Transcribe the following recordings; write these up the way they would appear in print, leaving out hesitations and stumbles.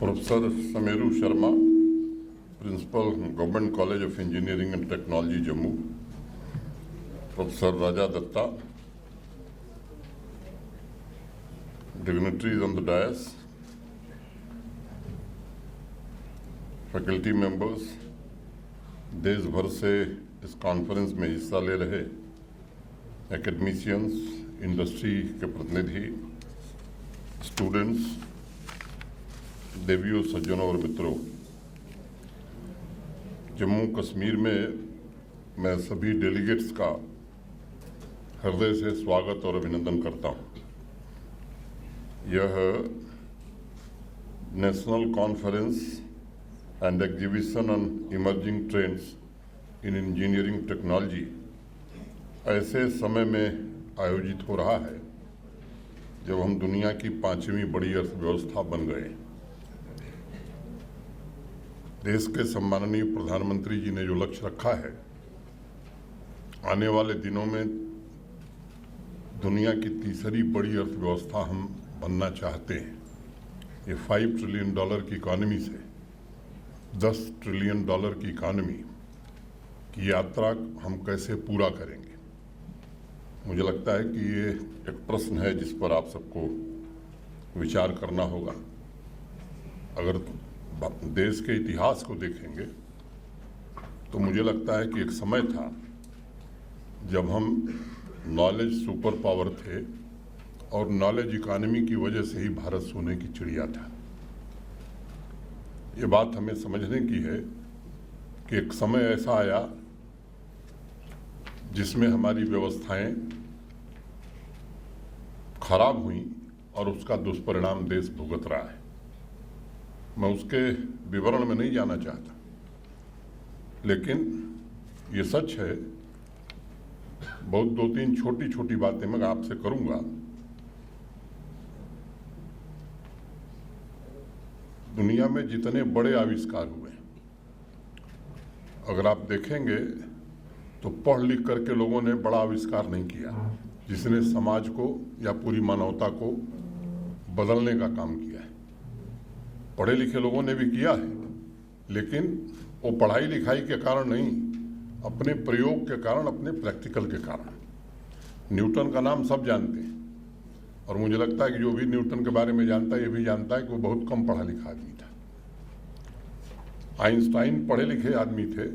Professor Sameru Sharma, principal government college of engineering and technology Jammu, professor Raja Datta, dignitaries on the dais, faculty members, देश भर से इस conference में हिस्सा ले रहे एकेडमिशियंस, इंडस्ट्री के प्रतिनिधि, स्टूडेंट्स, देवियों, सज्जनों और मित्रों, जम्मू कश्मीर में मैं सभी डेलीगेट्स का हृदय से स्वागत और अभिनंदन करता हूं। यह national conference and exhibition on emerging trends in engineering technology ऐसे समय में आयोजित हो रहा है जब हम दुनिया की 5वीं बड़ी अर्थव्यवस्था बन गए। देश के सम्माननीय प्रधानमंत्री जी ने जो लक्ष्य रखा है, आने वाले दिनों में दुनिया की तीसरी बड़ी अर्थव्यवस्था हम बनना चाहते हैं। ये $5 ट्रिलियन की इकॉनमी से $10 ट्रिलियन की इकॉनमी की यात्रा हम कैसे पूरा करेंगे। मुझे लगता है कि ये एक प्रश्न है जिस पर आप सबको विचार करना होगा। अगर देश के इतिहास को देखेंगे तो मुझे लगता है कि एक समय था जब हम नॉलेज सुपर पावर थे और नॉलेज इकॉनमी की वजह से ही भारत सोने की चिड़िया था। ये बात हमें समझने की है कि एक समय ऐसा आया जिसमें हमारी व्यवस्थाएं खराब हुई और उसका दुष्परिणाम देश भुगत रहा है। मैं उसके विवरण में नहीं जाना चाहता, लेकिन ये सच है। बहुत 2-3 छोटी छोटी बातें मैं आपसे करूंगा। दुनिया में जितने बड़े आविष्कार हुए, अगर आप देखेंगे तो पढ़ लिख करके लोगों ने बड़ा आविष्कार नहीं किया जिसने समाज को या पूरी मानवता को बदलने का काम किया है। पढ़े लिखे लोगों ने भी किया है, लेकिन वो पढ़ाई लिखाई के कारण नहीं, अपने प्रयोग के कारण, अपने प्रैक्टिकल के कारण। न्यूटन का नाम सब जानते हैं और मुझे लगता है कि जो भी न्यूटन के बारे में जानता है ये भी जानता है कि वो बहुत कम पढ़ा लिखा आदमी था। आइंस्टाइन पढ़े लिखे आदमी थे,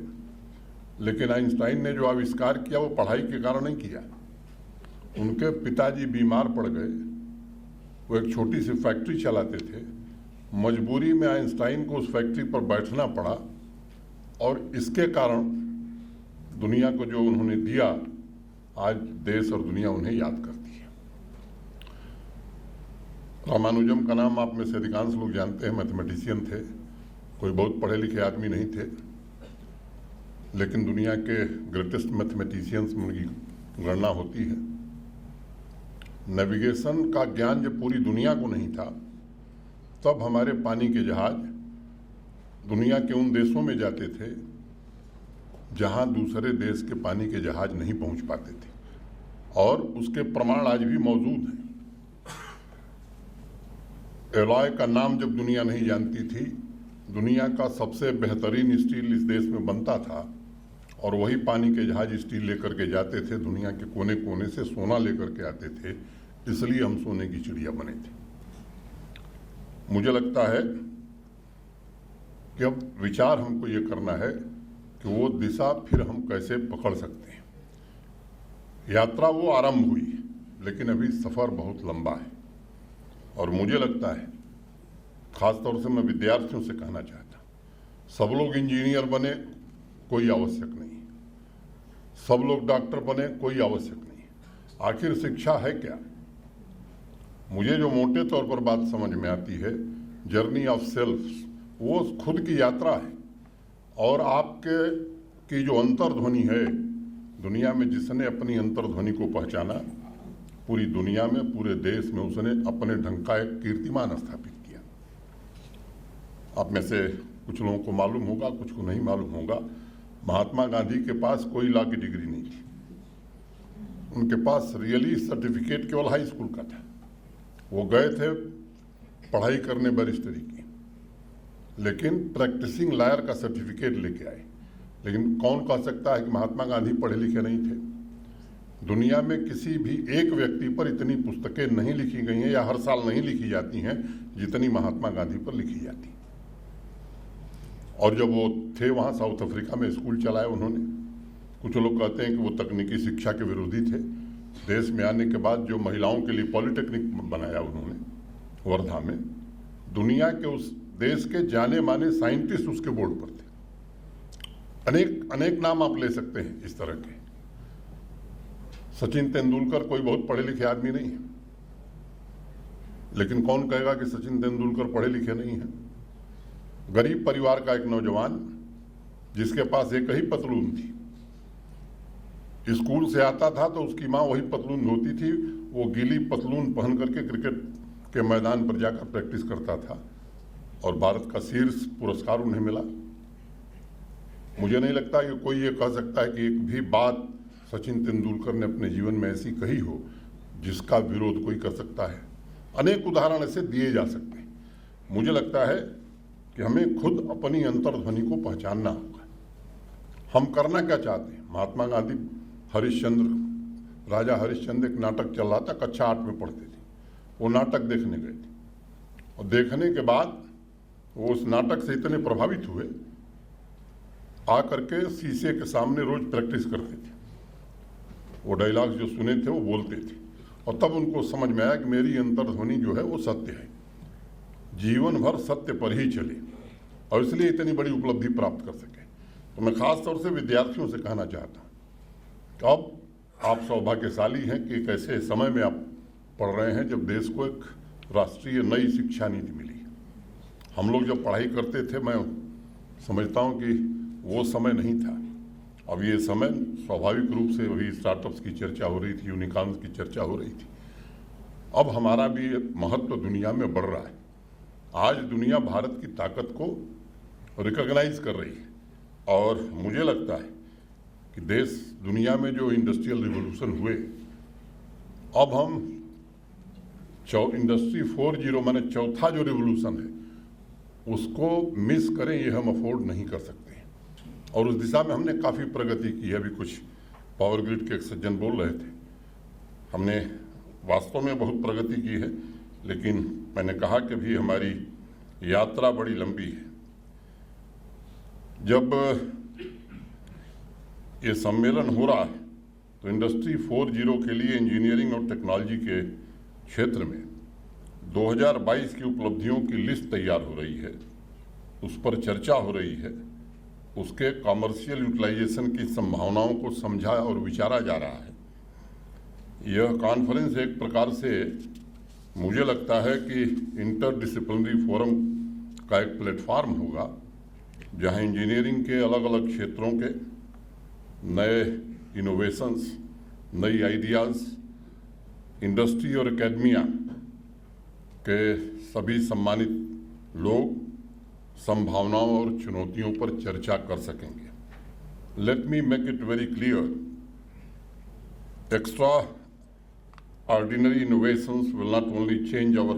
लेकिन आइंस्टाइन ने जो आविष्कार किया वो पढ़ाई के कारण नहीं किया। उनके पिताजी बीमार पड़ गए, वो एक छोटी सी फैक्ट्री चलाते थे। मजबूरी में आइंस्टाइन को उस फैक्ट्री पर बैठना पड़ा और इसके कारण दुनिया को जो उन्होंने दिया, आज देश और दुनिया उन्हें याद करती है। रामानुजम का नाम आप में से अधिकांश लोग जानते हैं। मैथमेटिशियन थे, कोई बहुत पढ़े लिखे आदमी नहीं थे, लेकिन दुनिया के ग्रेटेस्ट मैथमेटिशियंस में उनकी गणना होती है। नेविगेशन का ज्ञान जब पूरी दुनिया को नहीं था, तब हमारे पानी के जहाज दुनिया के उन देशों में जाते थे जहां दूसरे देश के पानी के जहाज नहीं पहुंच पाते थे, और उसके प्रमाण आज भी मौजूद हैं। एलॉय का नाम जब दुनिया नहीं जानती थी, दुनिया का सबसे बेहतरीन स्टील इस देश में बनता था और वही पानी के जहाज स्टील लेकर के जाते थे, दुनिया के कोने कोने से सोना लेकर के आते थे। इसलिए हम सोने की चिड़िया बने थे। मुझे लगता है कि अब विचार हमको ये करना है कि वो दिशा फिर हम कैसे पकड़ सकते हैं। यात्रा वो आरंभ हुई, लेकिन अभी सफ़र बहुत लंबा है और मुझे लगता है, खासतौर से मैं विद्यार्थियों से कहना चाहता, सब लोग इंजीनियर बने कोई आवश्यक नहीं, सब लोग डॉक्टर बने कोई आवश्यक नहीं। आखिर शिक्षा है क्या? मुझे जो मोटे तौर पर बात समझ में आती है, जर्नी ऑफ सेल्फ, वो खुद की यात्रा है। और आपके की जो अंतर्ध्वनि है, दुनिया में जिसने अपनी अंतर्ध्वनि को पहचाना, पूरी दुनिया में, पूरे देश में उसने अपने ढंग का एक कीर्तिमान स्थापित किया। आप में से कुछ लोगों को मालूम होगा, कुछ को नहीं मालूम होगा, महात्मा गांधी के पास कोई लॉ की डिग्री नहीं थी। उनके पास रियली सर्टिफिकेट केवल हाई स्कूल का था। वो गए थे पढ़ाई करने बैरिस्टरी की, लेकिन प्रैक्टिसिंग लॉयर का सर्टिफिकेट लेके आए। लेकिन कौन कह सकता है कि महात्मा गांधी पढ़े लिखे नहीं थे? दुनिया में किसी भी एक व्यक्ति पर इतनी पुस्तकें नहीं लिखी गई हैं या हर साल नहीं लिखी जाती हैं जितनी महात्मा गांधी पर लिखी जाती। और जब वो थे वहाँ साउथ अफ्रीका में स्कूल चलाए उन्होंने। कुछ लोग कहते हैं कि वो तकनीकी शिक्षा के विरोधी थे। देश में आने के बाद जो महिलाओं के लिए पॉलिटेक्निक बनाया उन्होंने वर्धा में, दुनिया के उस देश के जाने माने साइंटिस्ट उसके बोर्ड पर थे। अनेक अनेक नाम आप ले सकते हैं इस तरह के। सचिन तेंदुलकर कोई बहुत पढ़े लिखे आदमी नहीं है, लेकिन कौन कहेगा कि सचिन तेंदुलकर पढ़े लिखे नहीं हैं? गरीब परिवार का एक नौजवान जिसके पास एक ही पतलून थी, स्कूल से आता था तो उसकी माँ वही पतलून धोती थी, वो गीली पतलून पहन करके क्रिकेट के मैदान पर जाकर प्रैक्टिस करता था और भारत का शीर्ष पुरस्कार उन्हें मिला। मुझे नहीं लगता कि कोई ये कह सकता है कि एक भी बात सचिन तेंदुलकर ने अपने जीवन में ऐसी कही हो जिसका विरोध कोई कर सकता है। अनेक उदाहरण ऐसे दिए जा सकते हैं। मुझे लगता है कि हमें खुद अपनी अंतर्ध्वनि को पहचानना होगा। हम करना क्या चाहते हैं? महात्मा गांधी हरिश्चंद्र, राजा हरिश्चंद्र एक नाटक चल रहा था, कक्षा 8 में पढ़ते थे। वो नाटक देखने गए थे और देखने के बाद वो उस नाटक से इतने प्रभावित हुए, आकर के शीशे के सामने रोज प्रैक्टिस करते थे। वो डायलॉग्स जो सुने थे वो बोलते थे और तब उनको समझ में आया कि मेरी अंतर्ध्वनि जो है वो सत्य है, जीवन भर सत्य पर ही चले और इसलिए इतनी बड़ी उपलब्धि प्राप्त कर सके। तो मैं खास तौर से विद्यार्थियों से कहना चाहता हूँ कि अब आप सौभाग्यशाली हैं कि एक ऐसे समय में आप पढ़ रहे हैं जब देश को एक राष्ट्रीय नई शिक्षा नीति मिली। हम लोग जब पढ़ाई करते थे, मैं समझता हूँ कि वो समय नहीं था। अब ये समय स्वाभाविक रूप से वही स्टार्टअप्स की चर्चा हो रही थी, यूनिकॉर्न्स की चर्चा हो रही थी। अब हमारा भी महत्व दुनिया में बढ़ रहा है। आज दुनिया भारत की ताकत को रिकॉग्नाइज कर रही है और मुझे लगता है कि देश दुनिया में जो इंडस्ट्रियल रिवोल्यूशन हुए, अब हम इंडस्ट्री 4.0 माने चौथा जो रिवोल्यूशन है उसको मिस करें, ये हम अफोर्ड नहीं कर सकते। और उस दिशा में हमने काफ़ी प्रगति की है। अभी कुछ पावर ग्रिड के एक सज्जन बोल रहे थे, हमने वास्तव में बहुत प्रगति की है, लेकिन मैंने कहा कि अभी हमारी यात्रा बड़ी लंबी है। जब ये सम्मेलन हो रहा है तो इंडस्ट्री 4.0 के लिए इंजीनियरिंग और टेक्नोलॉजी के क्षेत्र में 2022 की उपलब्धियों की लिस्ट तैयार हो रही है, उस पर चर्चा हो रही है, उसके कॉमर्शियल यूटिलाइजेशन की संभावनाओं को समझा और विचारा जा रहा है। यह कॉन्फ्रेंस एक प्रकार से मुझे लगता है कि इंटरडिसिप्लिनरी फोरम का एक प्लेटफॉर्म होगा जहां इंजीनियरिंग के अलग अलग क्षेत्रों के नए इनोवेशंस, नई आइडियाज़, इंडस्ट्री और एकेडमिया के सभी सम्मानित लोग संभावनाओं और चुनौतियों पर चर्चा कर सकेंगे। Let me make it very clear, extra ordinary innovations will not only change our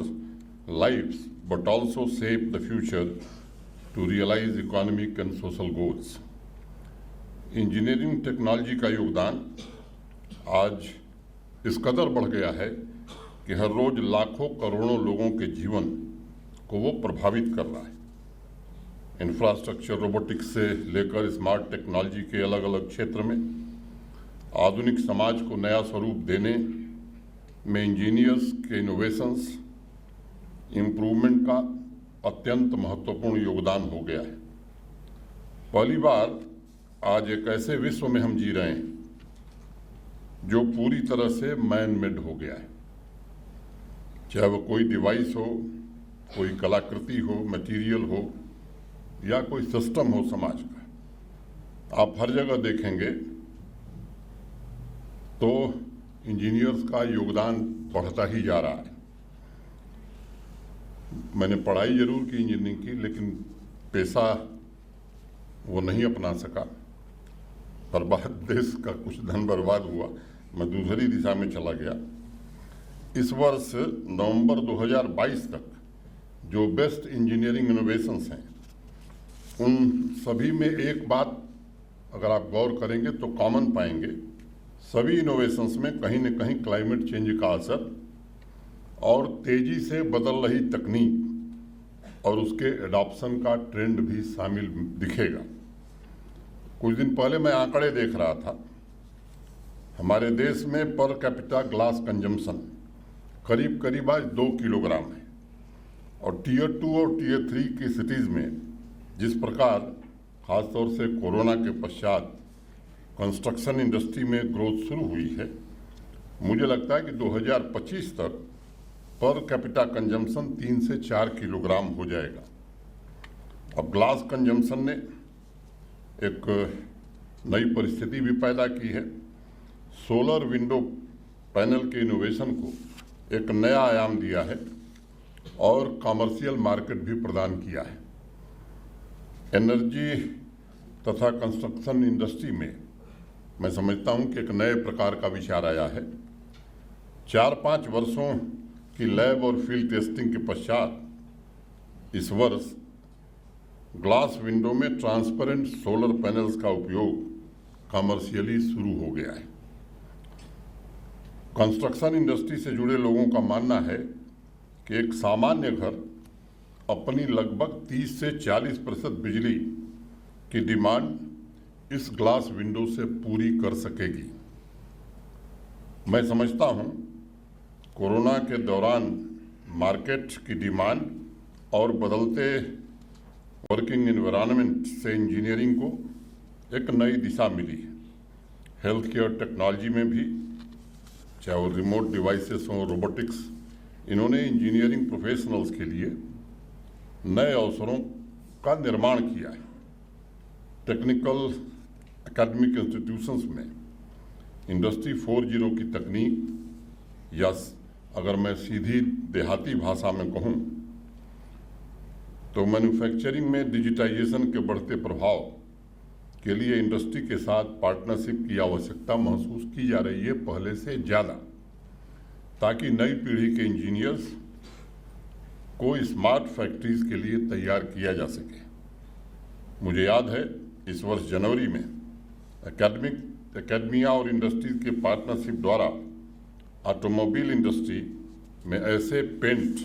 lives but also shape the future to realize economic and social goals. Engineering technology का योगदान आज इस कदर बढ़ गया है कि हर रोज लाखों करोड़ों लोगों के जीवन को वो प्रभावित कर रहा है। इंफ्रास्ट्रक्चर, रोबोटिक्स से लेकर स्मार्ट टेक्नोलॉजी के अलग अलग क्षेत्र में आधुनिक समाज को नया स्वरूप देने में इंजीनियर्स के इनोवेशंस, इम्प्रूवमेंट का अत्यंत महत्वपूर्ण योगदान हो गया है। पहली बार आज एक ऐसे विश्व में हम जी रहे हैं जो पूरी तरह से मैन मेड हो गया है। चाहे वो कोई डिवाइस हो, कोई कलाकृति हो, मटेरियल हो या कोई सिस्टम हो समाज का, आप हर जगह देखेंगे तो इंजीनियर्स का योगदान बढ़ता ही जा रहा है। मैंने पढ़ाई जरूर की इंजीनियरिंग की, लेकिन पेशा वो नहीं अपना सका। बर्बाद देश का कुछ धन बर्बाद हुआ, मैं दूसरी दिशा में चला गया। इस वर्ष नवंबर 2022 तक जो बेस्ट इंजीनियरिंग इनोवेशंस हैं उन सभी में एक बात अगर आप गौर करेंगे तो कॉमन पाएंगे, सभी इनोवेशंस में कहीं न कहीं क्लाइमेट चेंज का असर और तेजी से बदल रही तकनीक और उसके एडॉप्शन का ट्रेंड भी शामिल दिखेगा। कुछ दिन पहले मैं आंकड़े देख रहा था, हमारे देश में पर कैपिटा ग्लास कंजम्पशन करीब करीब आज 2 किलोग्राम है और टीयर 2 और टीयर 3 की सिटीज़ में जिस प्रकार खासतौर से कोरोना के पश्चात कंस्ट्रक्शन इंडस्ट्री में ग्रोथ शुरू हुई है, मुझे लगता है कि 2025 तक पर कैपिटा कंजम्पशन 3 से 4 किलोग्राम हो जाएगा। अब ग्लास कंजम्पशन ने एक नई परिस्थिति भी पैदा की है। सोलर विंडो पैनल के इनोवेशन को एक नया आयाम दिया है और कमर्शियल मार्केट भी प्रदान किया है। एनर्जी तथा कंस्ट्रक्शन इंडस्ट्री में मैं समझता हूं कि एक नए प्रकार का विचार आया है। 4-5 वर्षों की लैब और फील्ड टेस्टिंग के पश्चात इस वर्ष ग्लास विंडो में ट्रांसपेरेंट सोलर पैनल्स का उपयोग कमर्शियली शुरू हो गया है। कंस्ट्रक्शन इंडस्ट्री से जुड़े लोगों का मानना है कि एक सामान्य घर अपनी लगभग 30 से 40% बिजली की डिमांड इस ग्लास विंडो से पूरी कर सकेगी। मैं समझता हूं कोरोना के दौरान मार्केट की डिमांड और बदलते वर्किंग एनवायरनमेंट से इंजीनियरिंग को एक नई दिशा मिली है। हेल्थ केयर टेक्नोलॉजी में भी, चाहे वो रिमोट डिवाइसेस हों, रोबोटिक्स, इन्होंने इंजीनियरिंग प्रोफेशनल्स के लिए नए अवसरों का निर्माण किया है। टेक्निकल एकेडमिक इंस्टीट्यूशंस में इंडस्ट्री 4.0 की तकनीक, या अगर मैं सीधी देहाती भाषा में कहूँ तो मैन्युफैक्चरिंग में डिजिटाइजेशन के बढ़ते प्रभाव के लिए इंडस्ट्री के साथ पार्टनरशिप की आवश्यकता महसूस की जा रही है पहले से ज़्यादा, ताकि नई पीढ़ी के इंजीनियर्स को स्मार्ट फैक्ट्रीज के लिए तैयार किया जा सके। मुझे याद है इस वर्ष जनवरी में एकेडमिया और इंडस्ट्रीज के पार्टनरशिप द्वारा ऑटोमोबाइल इंडस्ट्री में ऐसे पेंट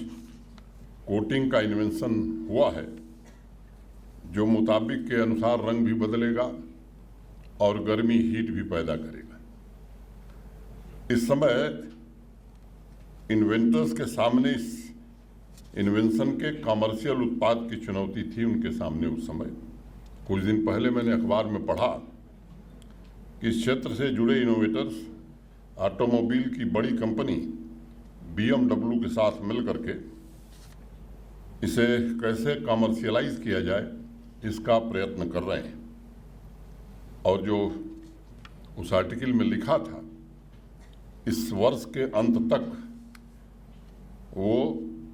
कोटिंग का इन्वेंशन हुआ है जो मुताबिक के अनुसार रंग भी बदलेगा और गर्मी हीट भी पैदा करेगा। इस समय इन्वेंटर्स के सामने इस इन्वेंशन के कमर्शियल उत्पाद की चुनौती थी उनके सामने उस समय। कुछ दिन पहले मैंने अखबार में पढ़ा कि इस क्षेत्र से जुड़े इनोवेटर्स ऑटोमोबाइल की बड़ी कंपनी BMW के साथ मिलकर के इसे कैसे कमर्शियलाइज किया जाए इसका प्रयत्न कर रहे हैं। और जो उस आर्टिकल में लिखा था, इस वर्ष के अंत तक वो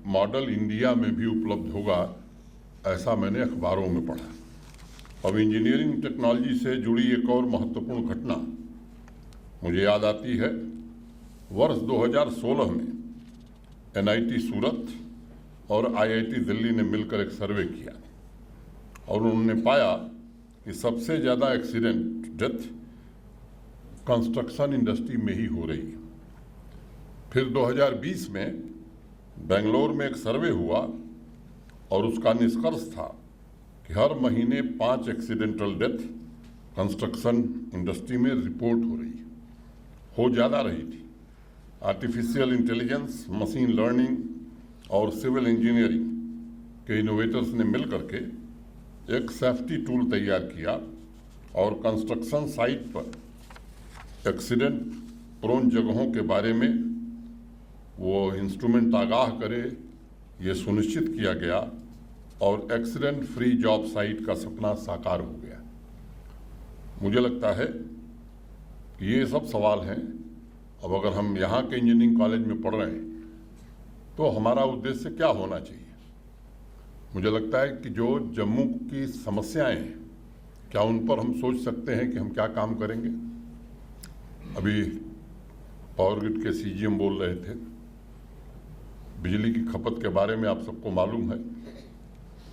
मॉडल इंडिया में भी उपलब्ध होगा, ऐसा मैंने अखबारों में पढ़ा। अब इंजीनियरिंग टेक्नोलॉजी से जुड़ी एक और महत्वपूर्ण घटना मुझे याद आती है। वर्ष 2016 में NIT सूरत और IIT दिल्ली ने मिलकर एक सर्वे किया और उन्होंने पाया कि सबसे ज़्यादा एक्सीडेंट डेथ कंस्ट्रक्शन इंडस्ट्री में ही हो रही है। फिर 2020 में बेंगलोर में एक सर्वे हुआ और उसका निष्कर्ष था कि हर महीने 5 एक्सीडेंटल डेथ कंस्ट्रक्शन इंडस्ट्री में रिपोर्ट हो रही है, हो ज़्यादा रही थी। आर्टिफिशियल इंटेलिजेंस, मशीन लर्निंग और सिविल इंजीनियरिंग के इनोवेटर्स ने मिलकर के एक सेफ्टी टूल तैयार किया और कंस्ट्रक्शन साइट पर एक्सीडेंट प्रोन जगहों के बारे में वो इंस्ट्रूमेंट आगाह करे, ये सुनिश्चित किया गया और एक्सीडेंट फ्री जॉब साइट का सपना साकार हो गया। मुझे लगता है कि ये सब सवाल हैं। अब अगर हम यहाँ के इंजीनियरिंग कॉलेज में पढ़ रहे हैं तो हमारा उद्देश्य क्या होना चाहिए? मुझे लगता है कि जो जम्मू की समस्याएं हैं, क्या उन पर हम सोच सकते हैं कि हम क्या काम करेंगे? अभी पावर ग्रिड के CGM बोल रहे थे, बिजली की खपत के बारे में आप सबको मालूम है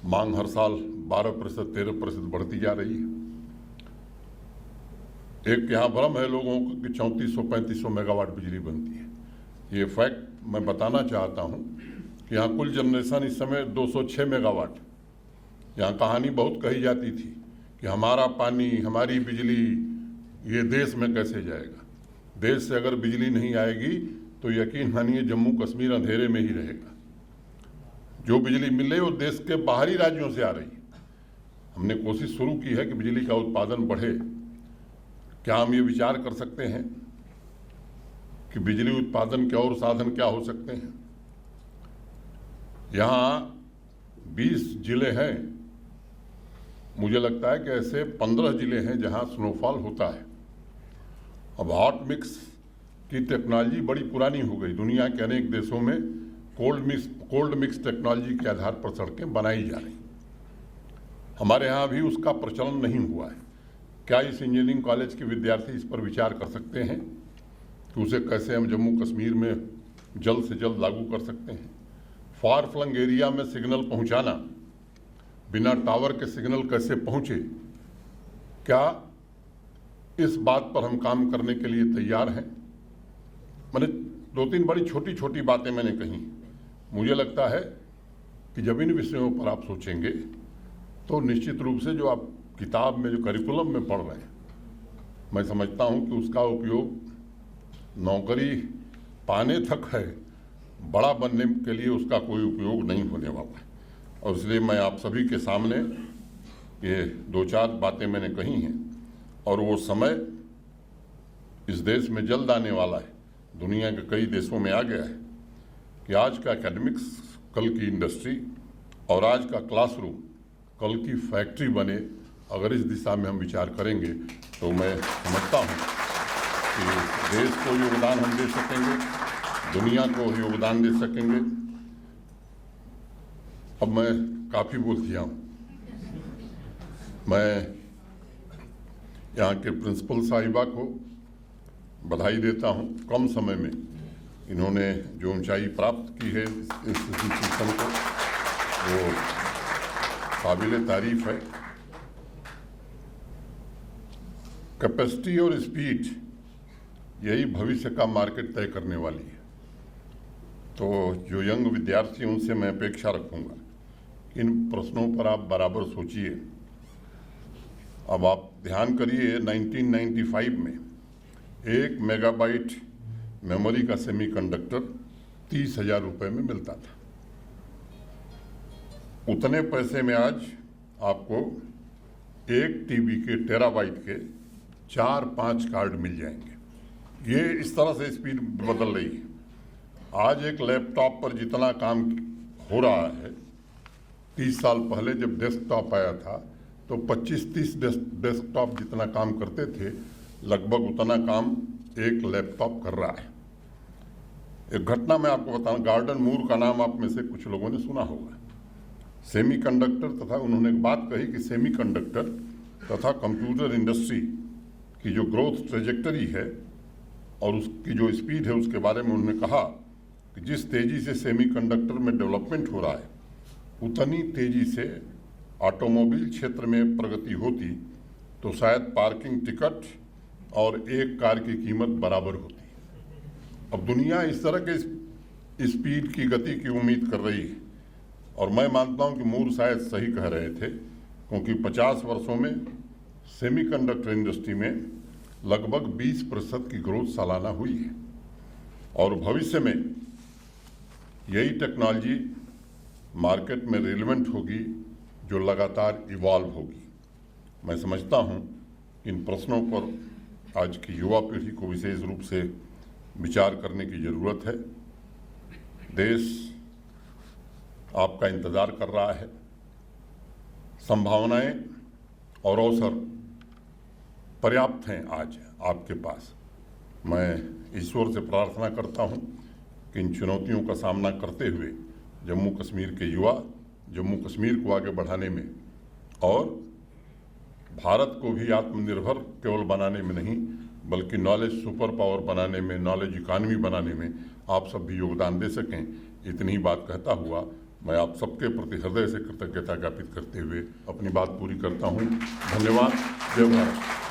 मांग हर साल 12% 13% बढ़ती जा रही है। एक यहाँ भ्रम है लोगों को कि 3400-3500 मेगावाट बिजली बनती है। ये फैक्ट मैं बताना चाहता हूँ कि यहाँ कुल जनरेशन इस समय 206 मेगावाट। यहाँ कहानी बहुत कही जाती थी कि हमारा पानी, हमारी बिजली, ये देश में कैसे जाएगा। देश से अगर बिजली नहीं आएगी तो यकीन मानिए जम्मू कश्मीर अंधेरे में ही रहेगा। जो बिजली मिले वो देश के बाहरी राज्यों से आ रही है। हमने कोशिश शुरू की है कि बिजली का उत्पादन बढ़े। क्या हम ये विचार कर सकते हैं कि बिजली उत्पादन के और साधन क्या हो सकते हैं? यहाँ 20 जिले हैं, मुझे लगता है कि ऐसे 15 जिले हैं जहाँ स्नोफॉल होता है। अब हॉट मिक्स की टेक्नोलॉजी बड़ी पुरानी हो गई। दुनिया के अनेक देशों में कोल्ड मिक्स टेक्नोलॉजी के आधार पर सड़कें बनाई जा रही। हमारे यहाँ भी उसका प्रचलन नहीं हुआ है। क्या इस इंजीनियरिंग कॉलेज के विद्यार्थी इस पर विचार कर सकते हैं कि उसे कैसे हम जम्मू कश्मीर में जल्द से जल्द लागू कर सकते हैं? फार फ्लंग एरिया में सिग्नल पहुंचाना, बिना टावर के सिग्नल कैसे पहुंचे, क्या इस बात पर हम काम करने के लिए तैयार हैं? मैंने 2-3 बड़ी छोटी छोटी बातें मैंने कही। मुझे लगता है कि जब इन विषयों पर आप सोचेंगे तो निश्चित रूप से जो आप किताब में, जो करिकुलम में पढ़ रहे हैं, मैं समझता हूं कि उसका उपयोग नौकरी पाने तक है, बड़ा बनने के लिए उसका कोई उपयोग नहीं होने वाला है। और इसलिए मैं आप सभी के सामने ये 2-4 बातें मैंने कही हैं और वो समय इस देश में जल्द आने वाला है। दुनिया के कई देशों में आ गया है कि आज का एकेडमिक्स कल की इंडस्ट्री और आज का क्लासरूम कल की फैक्ट्री बने। अगर इस दिशा में हम विचार करेंगे तो मैं समझता हूँ कि देश को योगदान हम दे सकेंगे, दुनिया को योगदान दे सकेंगे। अब मैं काफ़ी बोल दिया हूँ। मैं यहाँ के प्रिंसिपल साहिबा को बधाई देता हूँ। कम समय में इन्होंने जो ऊंचाई प्राप्त की है इस इंस्टीट्यूशन को, वो काबिल तारीफ है। कैपेसिटी और स्पीड यही भविष्य का मार्केट तय करने वाली है। तो जो यंग विद्यार्थी हैं उनसे मैं अपेक्षा रखूंगा, इन प्रश्नों पर आप बराबर सोचिए। अब आप ध्यान करिए, 1995 में 1 मेगाबाइट मेमोरी का सेमीकंडक्टर 30,000 रुपये में मिलता था। उतने पैसे में आज आपको 1 टीबी के टेराबाइट के 4-5 कार्ड मिल जाएंगे। ये इस तरह से स्पीड बदल रही है। आज एक लैपटॉप पर जितना काम हो रहा है, 30 साल पहले जब डेस्कटॉप आया था तो 25-30 डेस्कटॉप जितना काम करते थे, लगभग उतना काम एक लैपटॉप कर रहा है। एक घटना मैं आपको बताऊं, गॉर्डन मूर का नाम आप में से कुछ लोगों ने सुना होगा। सेमीकंडक्टर तथा उन्होंने एक बात कही कि सेमीकंडक्टर तथा कंप्यूटर इंडस्ट्री की जो ग्रोथ ट्रेजेक्टरी है और उसकी जो स्पीड है उसके बारे में उन्होंने कहा कि जिस तेज़ी से सेमीकंडक्टर में डेवलपमेंट हो रहा है, उतनी तेज़ी से ऑटोमोबाइल क्षेत्र में प्रगति होती तो शायद पार्किंग टिकट और एक कार की कीमत बराबर होती। अब दुनिया इस तरह के स्पीड की गति की उम्मीद कर रही है और मैं मानता हूं कि मूर शायद सही कह रहे थे, क्योंकि 50 वर्षों में सेमीकंडक्टर इंडस्ट्री में लगभग 20% की ग्रोथ सालाना हुई है और भविष्य में यही टेक्नोलॉजी मार्केट में रिलेवेंट होगी जो लगातार इवॉल्व होगी। मैं समझता हूं इन प्रश्नों पर आज की युवा पीढ़ी को विशेष रूप से विचार करने की ज़रूरत है। देश आपका इंतज़ार कर रहा है। संभावनाएं और अवसर पर्याप्त हैं आज आपके पास। मैं ईश्वर से प्रार्थना करता हूं कि इन चुनौतियों का सामना करते हुए जम्मू कश्मीर के युवा जम्मू कश्मीर को आगे बढ़ाने में और भारत को भी आत्मनिर्भर केवल बनाने में नहीं बल्कि नॉलेज सुपर पावर बनाने में, नॉलेज इकॉनमी बनाने में आप सब भी योगदान दे सकें। इतनी ही बात कहता हुआ मैं आप सबके प्रति हृदय से कृतज्ञता ज्ञापित करते हुए अपनी बात पूरी करता हूँ। धन्यवाद। जय भारत।